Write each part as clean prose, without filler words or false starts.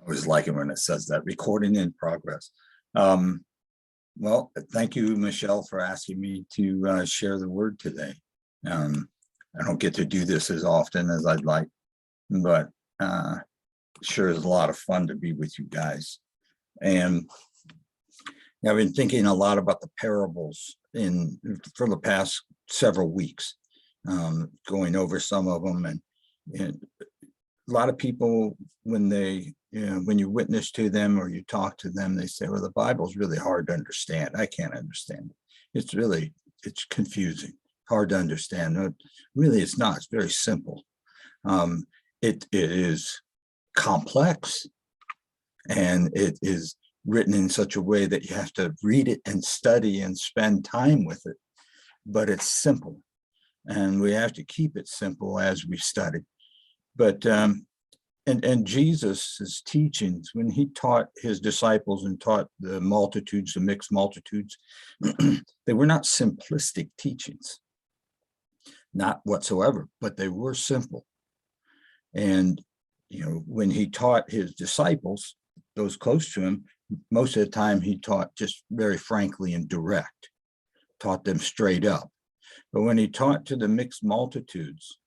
always like it when it says that, recording in progress. Well, thank you, Michelle, for asking me to share the word today. I don't get to do this as often as I'd like, but sure is a lot of fun to be with you guys. And I've been thinking a lot about the parables for the past several weeks, going over some of them, and a lot of people, when you witness to them or you talk to them, they say, well, the Bible's really hard to understand. I can't understand it. It's confusing, hard to understand. But really, it's not. It's very simple. It is complex, and it is written in such a way that you have to read it and study and spend time with it. But it's simple, and we have to keep it simple as we study. But and Jesus's teachings, when he taught his disciples and taught the multitudes, the mixed multitudes, they were not simplistic teachings, not whatsoever, but they were simple. And when he taught his disciples, those close to him, most of the time he taught just very frankly and direct, taught them straight up. But when he taught to the mixed multitudes,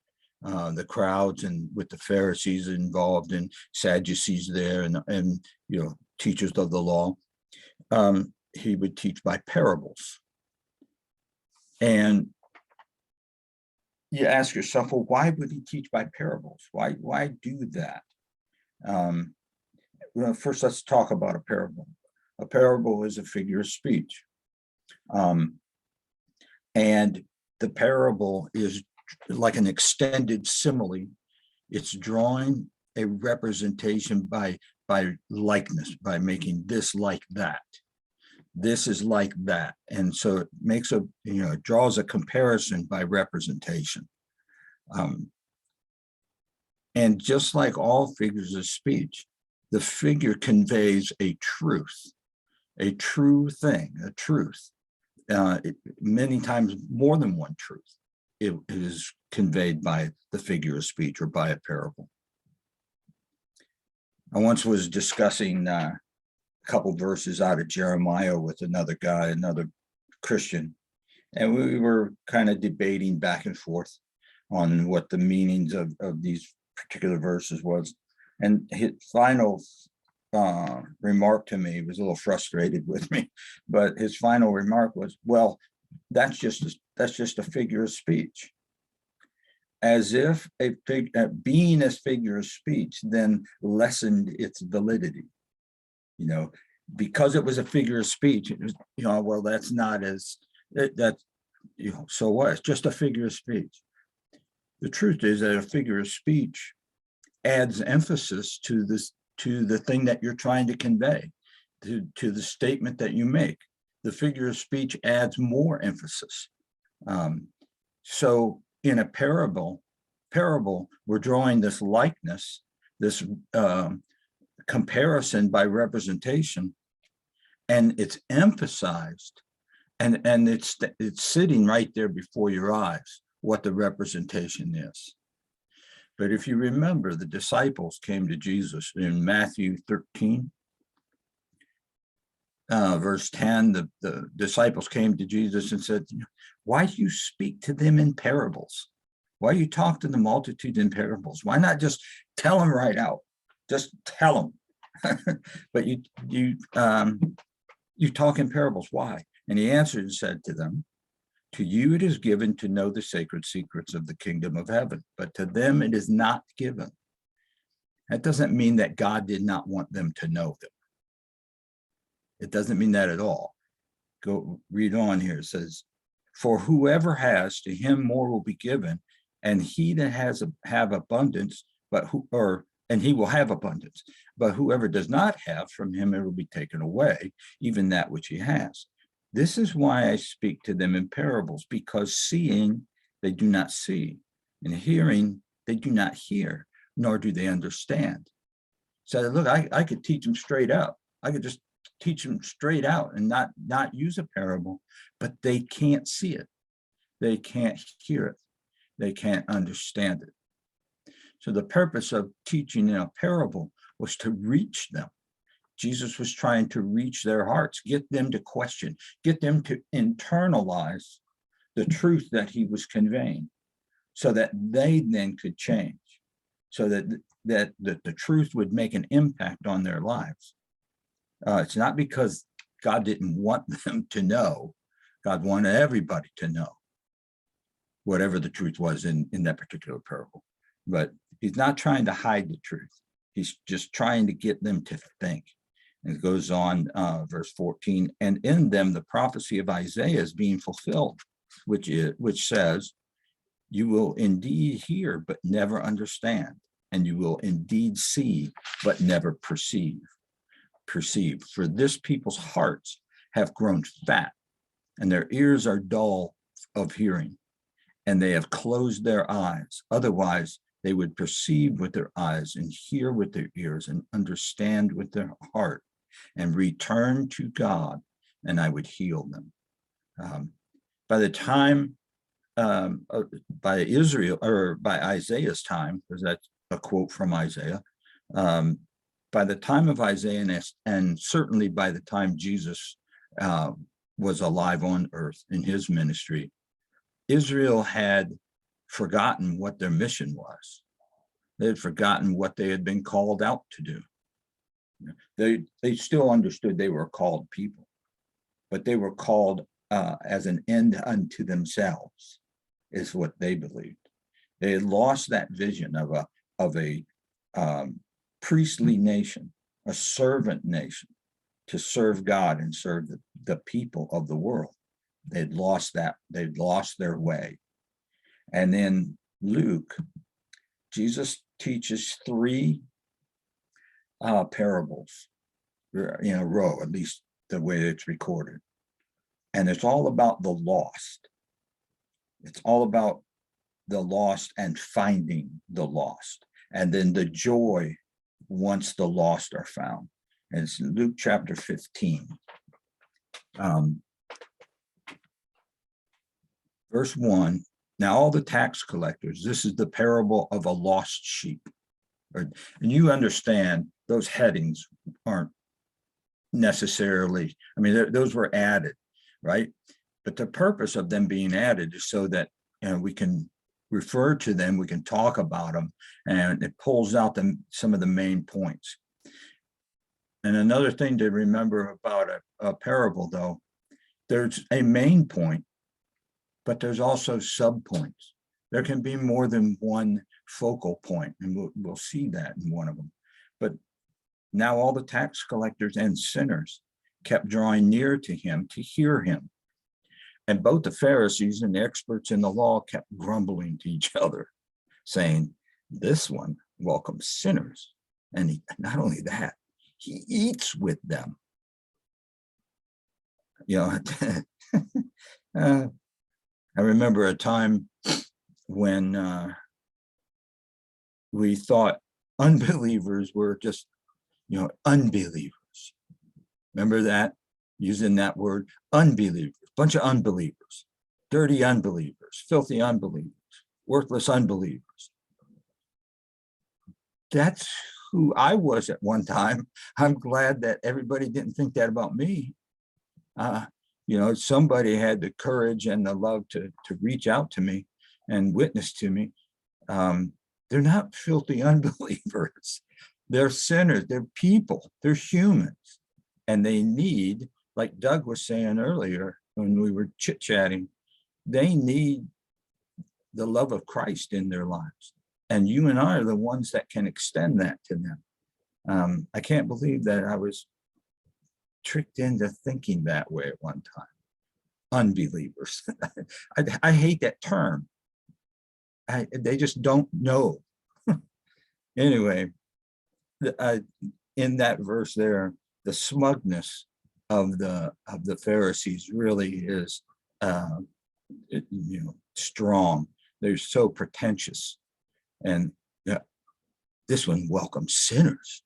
the crowds, and with the Pharisees involved and Sadducees there, and teachers of the law, he would teach by parables. And you ask yourself, well, why would he teach by parables? Why do that? Well, first, let's talk about a parable. A parable is a figure of speech. And the parable is like an extended simile. It's drawing a representation by likeness, by making this like that. This is like that. And so it makes draws a comparison by representation. And just like all figures of speech, the figure conveys a true thing, a truth. Many times more than one truth. It is conveyed by the figure of speech or by a parable. I once was discussing a couple verses out of Jeremiah with another guy, another Christian, and we were kind of debating back and forth on what the meanings of these particular verses was. And his final remark to me was a little frustrated with me, but his final remark was, well, that's just a figure of speech. As if being a figure of speech then lessened its validity. Because it was a figure of speech, it was, well, that's not as, so what? It's just a figure of speech. The truth is that a figure of speech adds emphasis to the thing that you're trying to convey, to the statement that you make. The figure of speech adds more emphasis. So in a parable, we're drawing this likeness, this comparison by representation, and it's emphasized, and it's sitting right there before your eyes, what the representation is. But if you remember, the disciples came to Jesus in Matthew 13, verse 10, the disciples came to Jesus and said, why do you speak to them in parables? Why do you talk to the multitude in parables? Why not just tell them right out? Just tell them. But you talk in parables. Why? And he answered and said to them, to you it is given to know the sacred secrets of the kingdom of heaven, but to them it is not given. That doesn't mean that God did not want them to know them. It doesn't mean that at all. Go read on here. It says, for whoever has, to him more will be given, and he that has have abundance, and he will have abundance. But whoever does not have, from him it will be taken away, even that which he has. This is why I speak to them in parables, because seeing they do not see, and hearing they do not hear, nor do they understand. So look, I could teach them straight up. I could just teach them straight out and not use a parable, but they can't see it. They can't hear it. They can't understand it. So the purpose of teaching in a parable was to reach them. Jesus was trying to reach their hearts, get them to question, get them to internalize the truth that he was conveying, so that they then could change, so that the truth would make an impact on their lives. It's not because God didn't want them to know. God wanted everybody to know whatever the truth was in that particular parable. But he's not trying to hide the truth. He's just trying to get them to think. And it goes on, verse 14, and in them the prophecy of Isaiah is being fulfilled, which says, you will indeed hear, but never understand, and you will indeed see, but never perceive. For this people's hearts have grown fat, and their ears are dull of hearing, and they have closed their eyes. Otherwise, they would perceive with their eyes and hear with their ears and understand with their heart and return to God, and I would heal them. By the time, by Israel, or by Isaiah's time, because that's a quote from Isaiah, by the time of Isaiah, and certainly by the time Jesus was alive on earth in his ministry, Israel had forgotten what their mission was. They had forgotten what they had been called out to do. They still understood they were a called people, but they were called as an end unto themselves, is what they believed. They had lost that vision of a priestly nation, a servant nation, to serve God and serve the people of the world. They'd lost that. They'd lost their way. And in Luke, Jesus teaches 3 parables in a row, at least the way it's recorded. And it's all about the lost. It's all about the lost and finding the lost, and then the joy once the lost are found. And it's Luke chapter 15. Verse 1, now all the tax collectors, this is the parable of a lost sheep. And you understand those headings aren't necessarily, I mean, those were added, right? But the purpose of them being added is so that we can refer to them, we can talk about them, and it pulls out some of the main points. And another thing to remember about a parable, though, there's a main point, but there's also sub-points. There can be more than one focal point, and we'll see that in one of them. But now all the tax collectors and sinners kept drawing near to him to hear him. And both the Pharisees and the experts in the law kept grumbling to each other, saying, this one welcomes sinners. And not only that, he eats with them. You know, I remember a time when we thought unbelievers were just, unbelievers. Remember that? Using that word, unbelievers, bunch of unbelievers, dirty unbelievers, filthy unbelievers, worthless unbelievers. That's who I was at one time. I'm glad that everybody didn't think that about me. Somebody had the courage and the love to reach out to me and witness to me. They're not filthy unbelievers. They're sinners, they're people, they're humans. And they need, like Doug was saying earlier when we were chit-chatting, they need the love of Christ in their lives. And you and I are the ones that can extend that to them. I can't believe that I was tricked into thinking that way at one time. Unbelievers. I hate that term. They just don't know. Anyway, in that verse there, the smugness of the Pharisees really is strong. They're so pretentious. And this one welcomes sinners.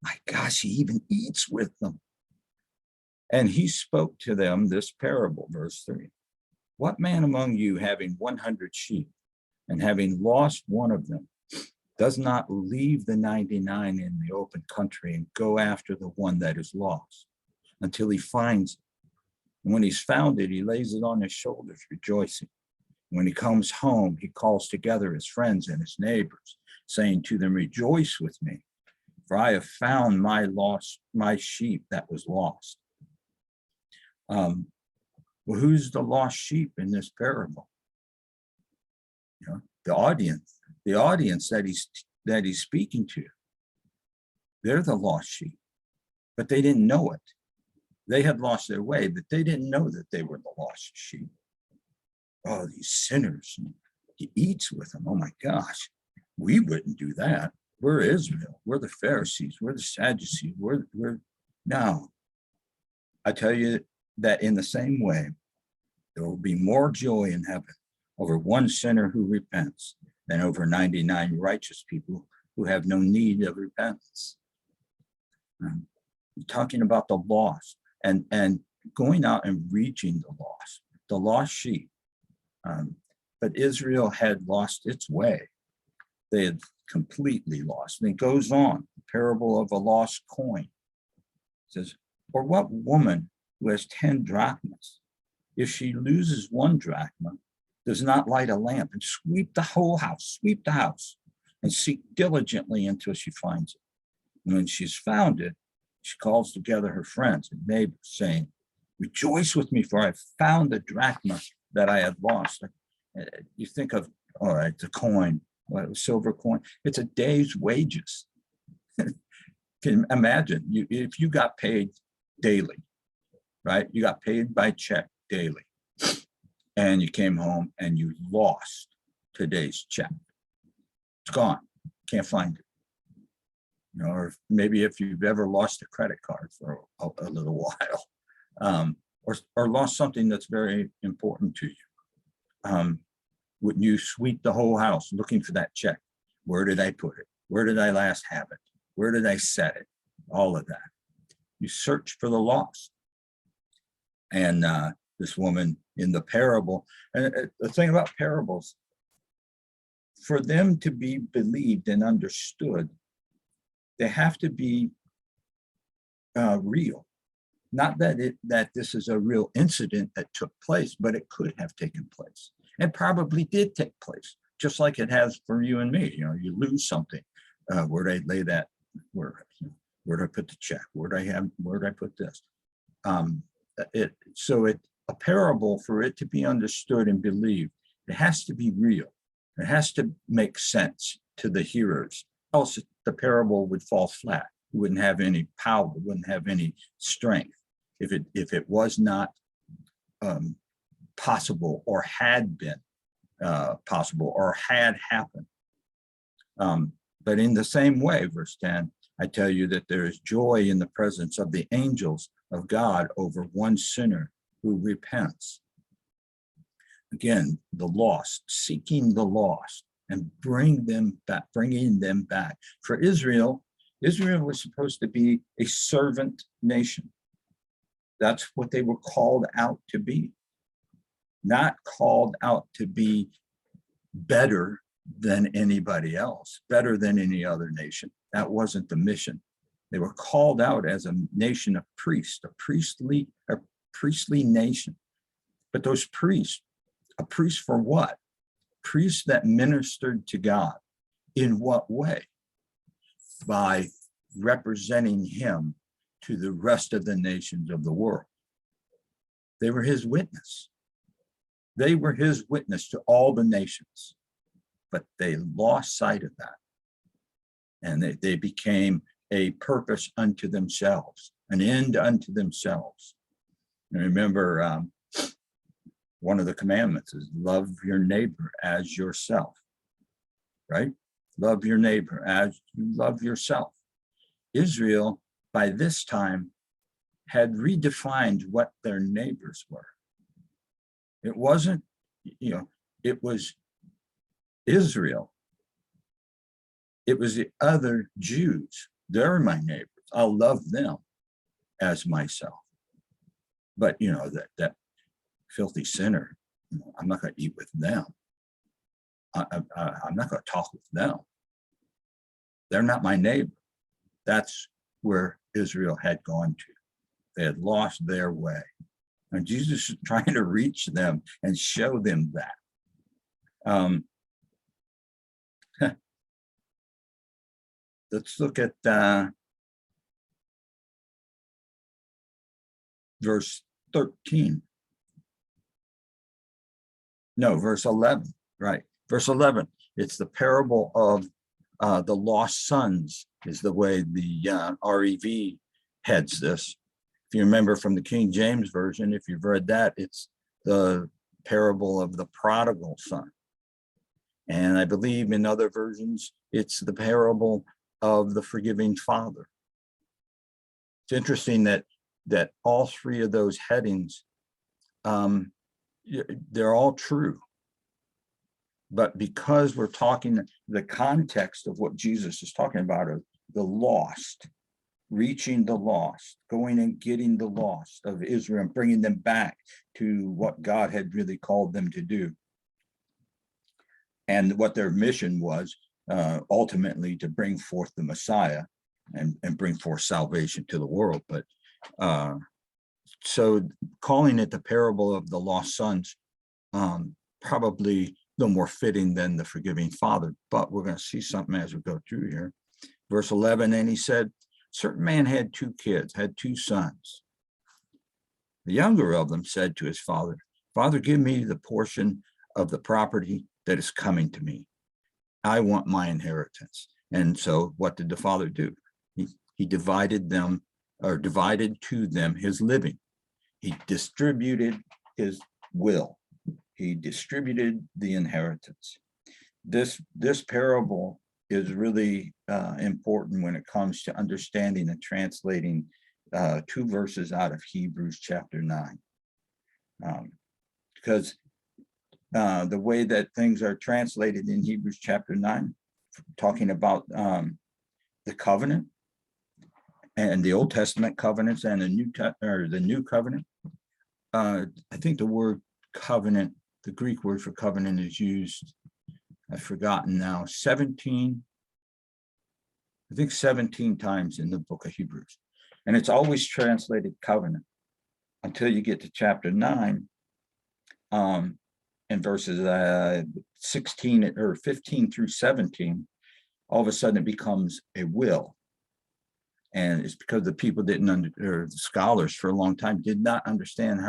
My gosh, he even eats with them. And he spoke to them this parable, verse 3. What man among you having 100 sheep, and having lost one of them, does not leave the 99 in the open country and go after the one that is lost until he finds it. And when he's found it, he lays it on his shoulders, rejoicing. When he comes home, he calls together his friends and his neighbors, saying to them, rejoice with me, for I have found my sheep that was lost. Well, who's the lost sheep in this parable? You know, the audience that he's speaking to. They're the lost sheep, but they didn't know it. They had lost their way, but they didn't know that they were the lost sheep. Oh, these sinners, he eats with them. Oh my gosh, we wouldn't do that. We're Israel. We're the Pharisees. We're the Sadducees. We're now. I tell you that in the same way, there will be more joy in heaven over one sinner who repents than over 99 righteous people who have no need of repentance. Talking about the lost and going out and reaching the lost sheep. But Israel had lost its way. They had completely lost. And it goes on, the parable of a lost coin. It says, or what woman who has 10 drachmas, if she loses 1 drachma, does not light a lamp and sweep the house, and seek diligently until she finds it. And when she's found it, she calls together her friends and neighbors, saying, rejoice with me, for I found the drachma that I had lost. You think of, all right, the coin, what, a silver coin, it's a day's wages. Can you imagine if you got paid daily, right? You got paid by check daily, and you came home and you lost today's check. It's gone, can't find it. You know, or maybe if you've ever lost a credit card for a little while, or lost something that's very important to you. Wouldn't you sweep the whole house looking for that check? Where did I put it? Where did I last have it? Where did I set it? All of that. You search for the lost. And this woman in the parable, and the thing about parables, for them to be believed and understood, they have to be real. Not that this is a real incident that took place, but it could have taken place. It probably did take place, just like it has for you and me. You know, you lose something. Where'd I lay that? Where'd I put the check? Where'd I put this? A parable, for it to be understood and believed, it has to be real. It has to make sense to the hearers. Else the parable would fall flat. It wouldn't have any power, it wouldn't have any strength if it was not possible, or had been possible, or had happened. But in the same way, verse 10, I tell you that there is joy in the presence of the angels of God over one sinner who repents. Again, the lost, seeking the lost and bringing them back. For Israel was supposed to be a servant nation. That's what they were called out to be. Not called out to be better than anybody else, better than any other nation. That wasn't the mission. They were called out as a nation of priests, a priestly nation. But those priests, a priest for what? Priests that ministered to God. In what way? By representing him to the rest of the nations of the world. They were his witness. They were his witness to all the nations, but they lost sight of that. And they became a purpose unto themselves, an end unto themselves. And remember, one of the commandments is love your neighbor as yourself, right? Love your neighbor as you love yourself. Israel, by this time, had redefined what their neighbors were. It wasn't, it was Israel. It was the other Jews. They're my neighbors. I'll love them as myself. But, that filthy sinner, I'm not going to eat with them. I'm not going to talk with them. They're not my neighbor. That's where Israel had gone to. They had lost their way. And Jesus is trying to reach them and show them that. Let's look at verse 13. No, verse 11, right. Verse 11, it's the parable of the lost sons is the way the REV heads this. If you remember from the King James Version, if you've read that, it's the parable of the prodigal son. And I believe in other versions, it's the parable of the forgiving father. It's interesting that all three of those headings, they're all true. But because we're talking the context of what Jesus is talking about, of the lost, reaching the lost, going and getting the lost of Israel and bringing them back to what God had really called them to do. And what their mission was ultimately to bring forth the Messiah and bring forth salvation to the world. But so calling it the parable of the lost sons, probably a little more fitting than the forgiving father, but we're going to see something as we go through here. Verse 11, and he said, certain man had two kids, had two sons. The younger of them said to his father, Father, give me the portion of the property that is coming to me. I want my inheritance. And so what did the father do? He divided them, or divided to them his living. He distributed his will. He distributed the inheritance. This parable is really important when it comes to understanding and translating two verses out of Hebrews chapter 9. Because the way that things are translated in Hebrews chapter 9, talking about the covenant and the Old Testament covenants and the new covenant. I think the word covenant, the Greek word for covenant, is used, I've forgotten now, 17 times in the book of Hebrews. And it's always translated covenant until you get to chapter 9, and verses 16 or 15 through 17. All of a sudden it becomes a will. And it's because the people didn't or the scholars for a long time did not understand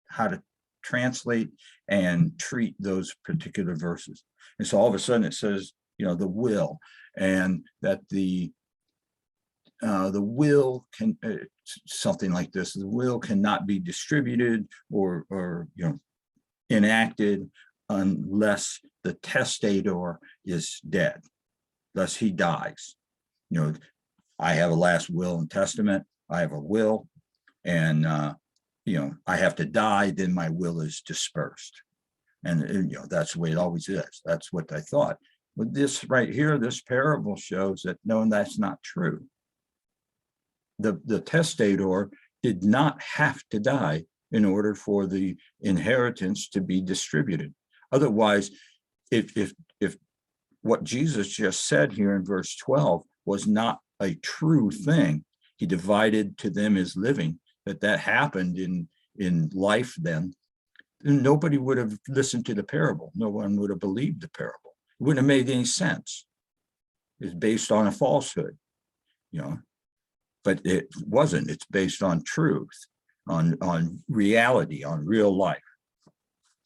how to translate and treat those particular verses. And so all of a sudden it says, the will, and that the will can, something like this, the will cannot be distributed or enacted unless the testator is dead, thus he dies. I have a last will and testament. I have a will, and I have to die, then my will is dispersed. And that's the way it always is. That's what I thought. But this right here, this parable shows that no, that's not true. The testator did not have to die in order for the inheritance to be distributed. Otherwise, if what Jesus just said here in verse 12 was not a true thing, he divided to them his living, that happened in life, then nobody would have listened to the parable. No one would have believed the parable. It wouldn't have made any sense. It's based on a falsehood, but it wasn't. It's based on truth, on reality, on real life.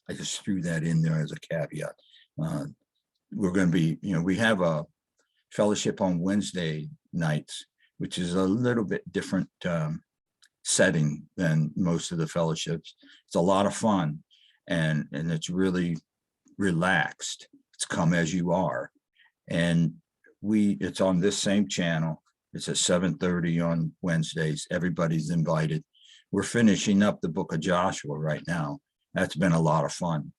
I just threw that in there as a caveat. We're going to be, we have a fellowship on Wednesday nights, which is a little bit different setting than most of the fellowships. It's a lot of fun, and it's really relaxed. It's come as you are, and it's on this same channel. It's at 7:30 on Wednesdays. Everybody's invited. We're finishing up the book of Joshua right now. That's been a lot of fun.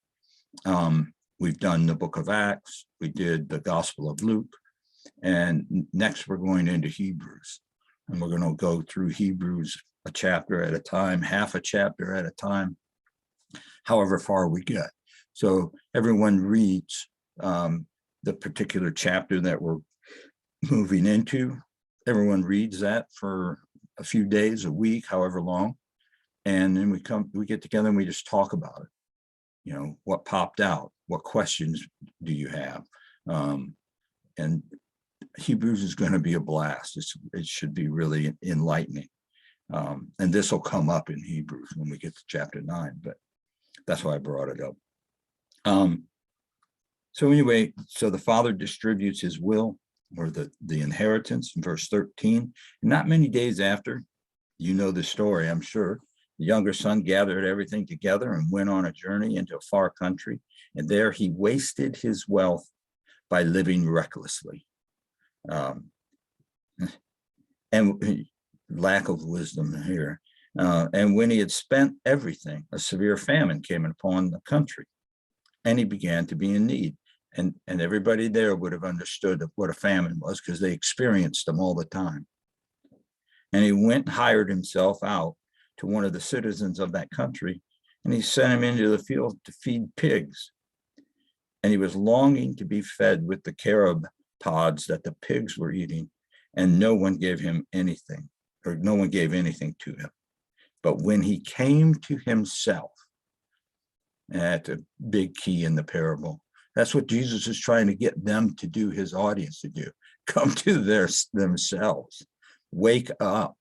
We've done the book of Acts. We did the Gospel of Luke. And next we're going into Hebrews. And we're going to go through Hebrews a chapter at a time, half a chapter at a time, however far we get. So everyone reads the particular chapter that we're moving into. Everyone reads that for a few days, a week, however long. And then we get together and we just talk about it. You know, what popped out? What questions do you have? And Hebrews is going to be a blast. It should be really enlightening. And this will come up in Hebrews when we get to chapter 9, but that's why I brought it up. So anyway, so the father distributes his will, or the inheritance, in verse 13. And not many days after, you know the story, I'm sure, the younger son gathered everything together and went on a journey into a far country. And there he wasted his wealth by living recklessly. And lack of wisdom here. And when he had spent everything, a severe famine came upon the country, and he began to be in need. And everybody there would have understood what a famine was, because they experienced them all the time. And he went and hired himself out to one of the citizens of that country, and he sent him into the field to feed pigs. And he was longing to be fed with the carob pods that the pigs were eating, and no one gave him anything, or no one gave anything to him. But when he came to himself, and that's a big key in the parable, that's what Jesus is trying to get them to do, his audience to do. Come to themselves, wake up,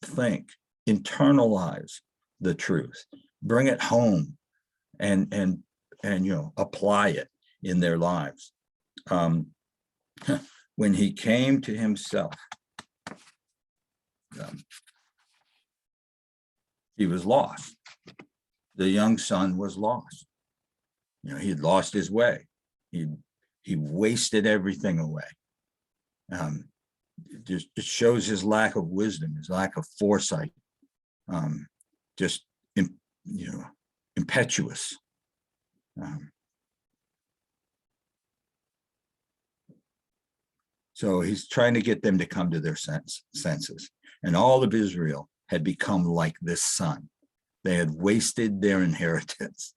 think, internalize the truth, bring it home, and you know, apply it in their lives. When he came to himself, he was lost. The young son was lost. You know, he had lost his way. He wasted everything away. It shows his lack of wisdom, his lack of foresight, just impetuous. So he's trying to get them to come to their senses. And all of Israel had become like this son. They had wasted their inheritance.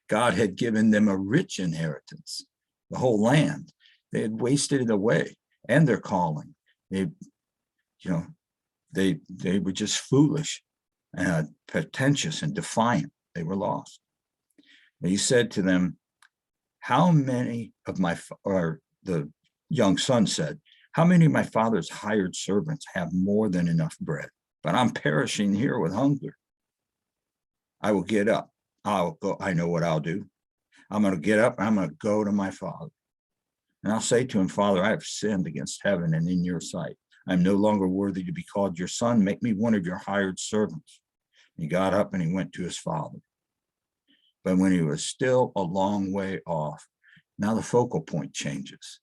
God had given them a rich inheritance, the whole land. They had wasted it away, and their calling. They were just foolish, pretentious, and defiant. They were lost. And he said to them, how many of the young son said, how many of my father's hired servants have more than enough bread? But I'm perishing here with hunger. I will get up. I'll go. I know what I'll do. I'm going to get up. I'm going to go to my father. And I'll say to him, Father, I have sinned against heaven and in your sight. I'm no longer worthy to be called your son. Make me one of your hired servants. He got up and he went to his father. But when he was still a long way off, now the focal point changes.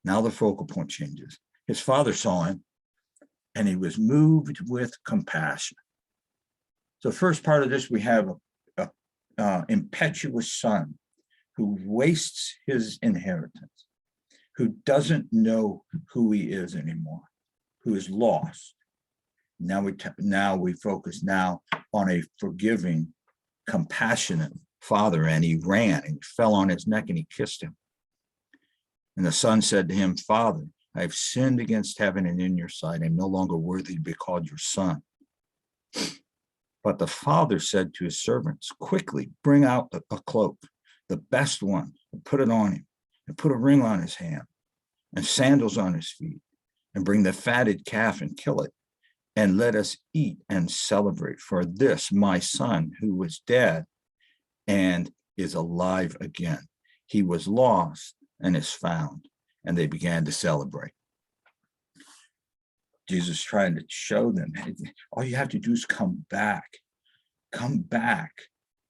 Now the focal point changes. His father saw him, and he was moved with compassion. So first part of this, we have a impetuous son who wastes his inheritance, who doesn't know who he is anymore, who is lost. Now we focus now on a forgiving, compassionate father, and he ran and he fell on his neck and he kissed him. And the son said to him, Father, I have sinned against heaven and in your sight. I'm no longer worthy to be called your son. But the father said to his servants, quickly bring out a cloak, the best one, and put it on him, and put a ring on his hand, and sandals on his feet, and bring the fatted calf and kill it, and let us eat and celebrate. For this my son, who was dead and is alive again. He was lost and is found. And they began to celebrate. Jesus trying to show them, all you have to do is come back. Come back.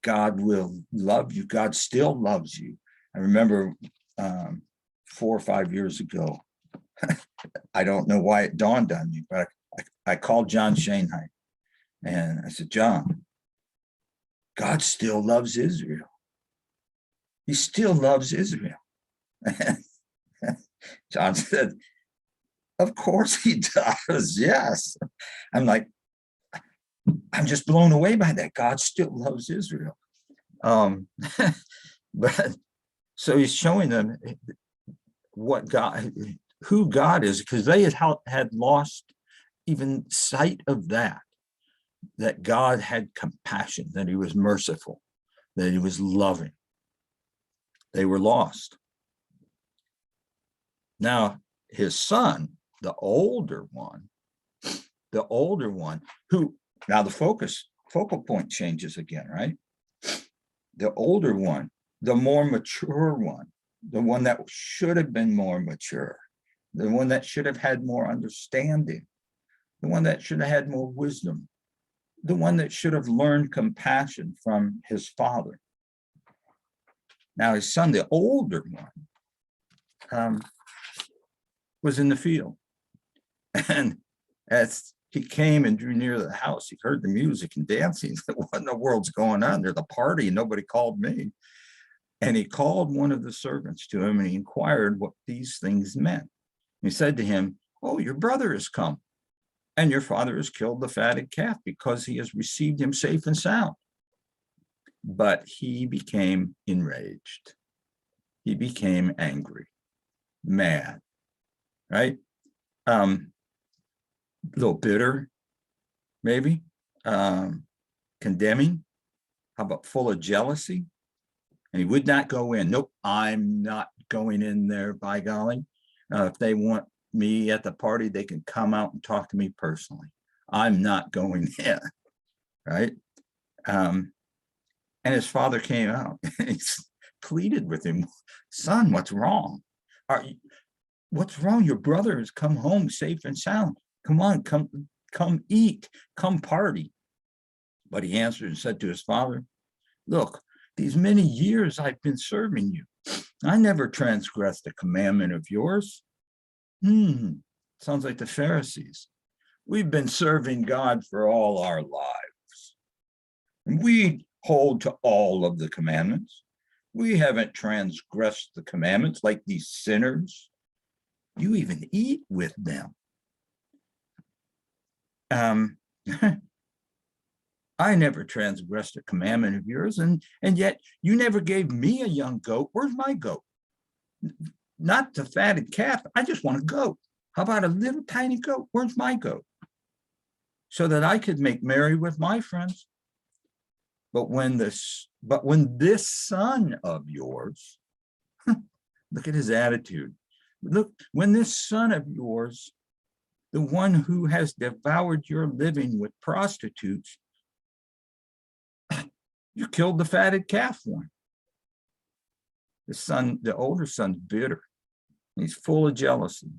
God will love you. God still loves you. I remember 4 or 5 years ago, I don't know why it dawned on me, but I called John Schoenheit and I said, John, God still loves Israel. He still loves Israel. John said, of course he does. Yes. I'm like, I'm just blown away by that. God still loves Israel. But so he's showing them what God, who God is, because they had lost even sight of that God had compassion, that he was merciful, that he was loving. They were lost. Now, his son, the older one, who, now the focal point changes again, right? The older one, the more mature one, the one that should have been more mature, the one that should have had more understanding, the one that should have had more wisdom, the one that should have learned compassion from his father. Now his son, the older one, was in the field. And as he came and drew near the house, he heard the music and dancing. What in the world's going on? There's a party and nobody called me. And he called one of the servants to him and he inquired what these things meant. He said to him, "Oh, your brother has come, and your father has killed the fatted calf because he has received him safe and sound." But he became enraged. He became angry, mad, right? A little bitter, maybe, condemning. How about full of jealousy? And he would not go in. Nope, I'm not going in there, by golly. If they want me at the party, they can come out and talk to me personally. I'm not going in, right? And his father came out and he pleaded with him, "Son, what's wrong? What's wrong? Your brother has come home safe and sound. Come on, come eat, come party." But he answered and said to his father, "Look, these many years I've been serving you. I never transgressed a commandment of yours." Sounds like the Pharisees. We've been serving God for all our lives, and we hold to all of the commandments. We haven't transgressed the commandments like these sinners. You even eat with them. I never transgressed a commandment of yours, and yet you never gave me a young goat. Where's my goat? Not the fatted calf. I just want a goat. How about a little tiny goat? Where's my goat? So that I could make merry with my friends. But when this son of yours, look at his attitude. Look, when this son of yours, the one who has devoured your living with prostitutes, you killed the fatted calf one. The older son's bitter. He's full of jealousy.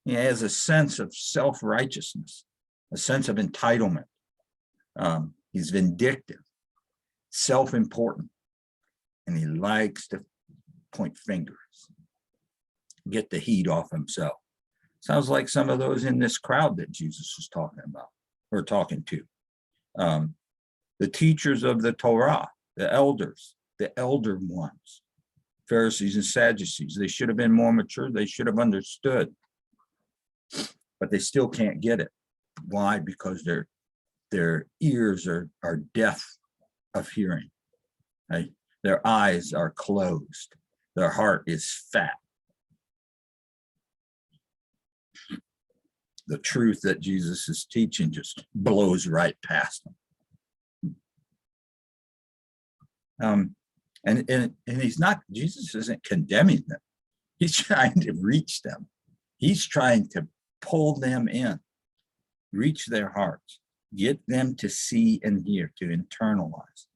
He has a sense of self-righteousness, a sense of entitlement. He's vindictive, self-important, and he likes to point fingers, get the heat off himself. Sounds like some of those in this crowd that Jesus was talking about, or talking to. The teachers of the Torah, the elders, the elder ones, Pharisees and Sadducees. They should have been more mature. They should have understood, but they still can't get it. Why? Because their ears are deaf of hearing. Right? Their eyes are closed. Their heart is fat. The truth that Jesus is teaching just blows right past them. And he's not, Jesus isn't condemning them. He's trying to reach them. He's trying to pull them in, reach their hearts, get them to see and hear, to internalize.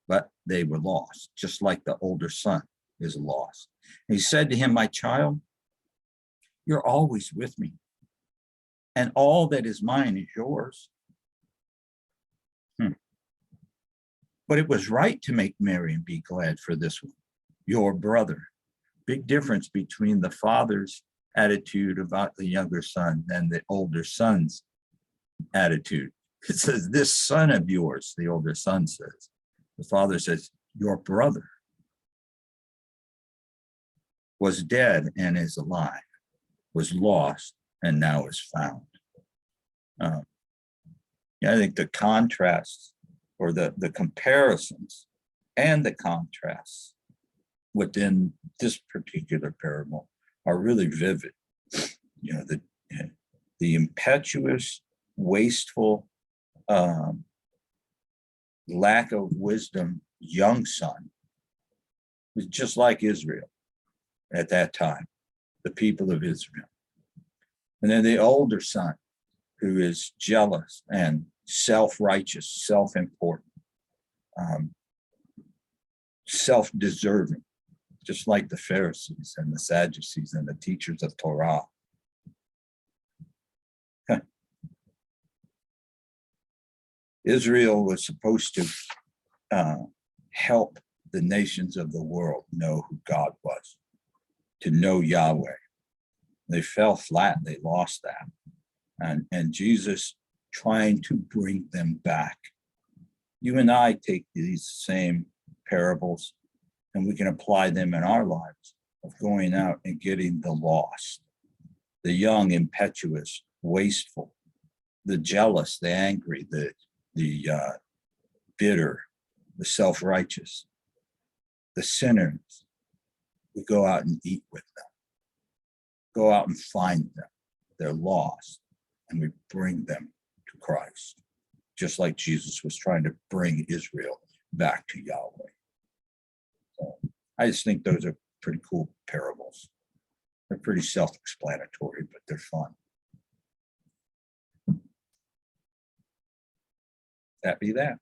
But they were lost, just like the older son is lost. And he said to him, "My child, you're always with me, and all that is mine is yours. But it was right to make merry and be glad for this one, your brother." Big difference between the father's attitude about the younger son and the older son's attitude. It says, "This son of yours," the older son says. The father says, "Your brother was dead and is alive, was lost and now is found." I think the contrasts, or the comparisons and the contrasts within this particular parable are really vivid. the impetuous, wasteful, lack of wisdom young son was just like Israel at that time, the people of Israel. And then the older son, who is jealous and self-righteous, self-important, self-deserving, just like the Pharisees and the Sadducees and the teachers of Torah. Israel was supposed to help the nations of the world know who God was, to know Yahweh. They fell flat, they lost that. And Jesus trying to bring them back. You and I take these same parables and we can apply them in our lives of going out and getting the lost, the young, impetuous, wasteful, the jealous, the angry, the bitter, the self-righteous, the sinners. We go out and eat with them, go out and find them. They're lost, and we bring them to Christ, just like Jesus was trying to bring Israel back to Yahweh. So I just think those are pretty cool parables. They're pretty self-explanatory, but they're fun. That be that.